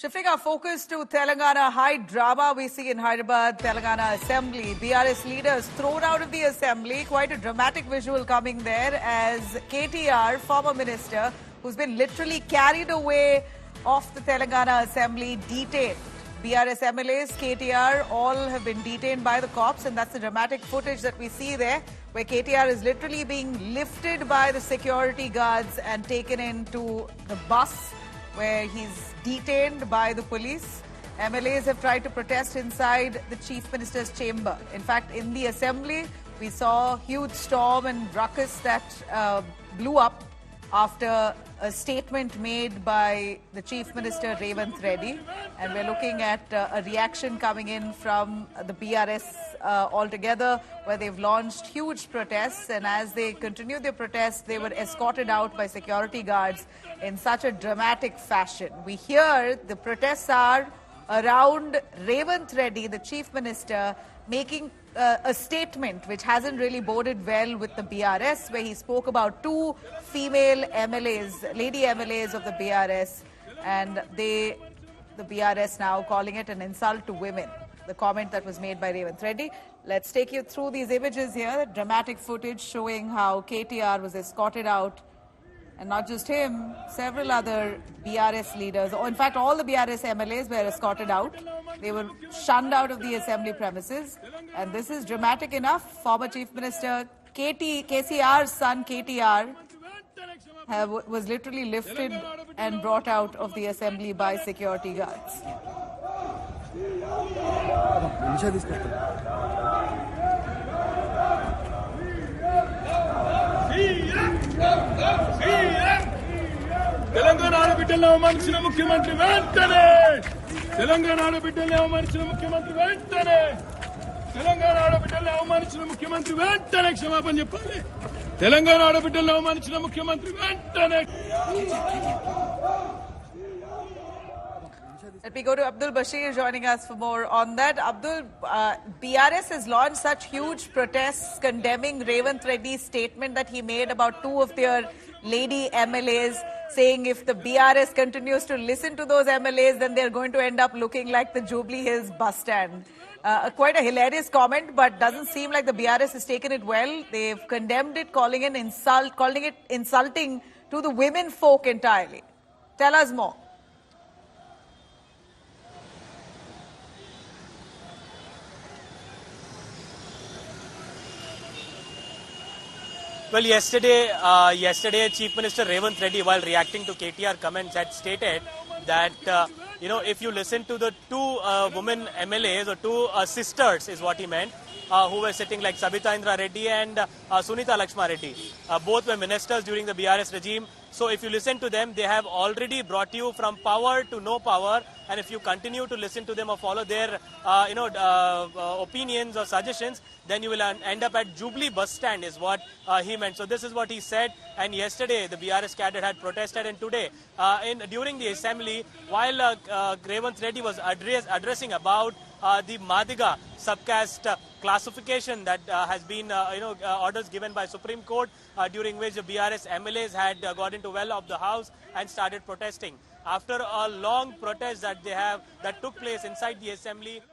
Shifting our focus to Telangana, high drama we see in Hyderabad, Telangana Assembly. BRS leaders thrown out of the Assembly. Quite a dramatic visual coming there as KTR, former minister, who's been literally carried away off the Telangana Assembly, detained. BRS MLAs, KTR, all have been detained by the cops, and that's the dramatic footage that we see there, where KTR is literally being lifted by the security guards and taken into the bus, where he's detained by the police. MLAs have tried to protest inside the Chief Minister's chamber. In fact, in the Assembly, we saw a huge storm and ruckus that blew up after a statement made by the Chief Minister Revanth Reddy. And we're looking at a reaction coming in from the BRS altogether, where they've launched huge protests. And as they continued their protests, they were escorted out by security guards in such a dramatic fashion. We hear the protests are around Revanth Reddy, the Chief Minister, making a statement which hasn't really boded well with the BRS, where he spoke about two female MLAs, lady MLAs of the BRS, and the BRS now calling it an insult to women. The comment that was made by Revanth Reddy. Let's take you through these images here, dramatic footage showing how KTR was escorted out. And not just him, several other BRS leaders, or in fact all the BRS MLAs were escorted out. They were shunned out of the assembly premises. And this is dramatic enough. Former Chief Minister KCR's son KTR was literally lifted and brought out of the assembly by security guards. Telangana ఆడబిడ్డలను అవమానించిన ముఖ్యమంత్రి వెంటనే తెలంగాణ ఆడబిడ్డలను అవమానించిన ముఖ్యమంత్రి వెంటనే తెలంగాణ ఆడబిడ్డలను అవమానించిన ముఖ్యమంత్రి వెంటనే క్షమాపణ చెప్పాలి తెలంగాణ ఆడబిడ్డలను అవమానించిన ముఖ్యమంత్రి వెంటనే. Let me go to Abdul Bashir joining us for more on that. Abdul, BRS has launched such huge protests condemning Revanth Reddy's statement that he made about two of their lady MLAs, saying if the BRS continues to listen to those MLAs, then they're going to end up looking like the Jubilee Hills bus stand. Quite a hilarious comment, but doesn't seem like the BRS has taken it well. They've condemned it, calling it insulting to the women folk entirely. Tell us more. Well, yesterday, Chief Minister Revanth Reddy, while reacting to KTR comments, had stated that, if you listen to the two women MLAs, or two sisters is what he meant, who were sitting, like Sabita Indra Reddy and Sunita Lakshma Reddy. Both were ministers during the BRS regime. So if you listen to them, they have already brought you from power to no power. And if you continue to listen to them or follow their, opinions or suggestions, then you will end up at Jubilee bus stand is what he meant. So this is what he said. And yesterday, the BRS cadre had protested. And today, during the assembly, while Revanth Reddy was addressing about the Madiga subcaste classification that has been, orders given by Supreme Court, during which the BRS MLAs had got into well of the house and started protesting. After a long protest that took place inside the assembly.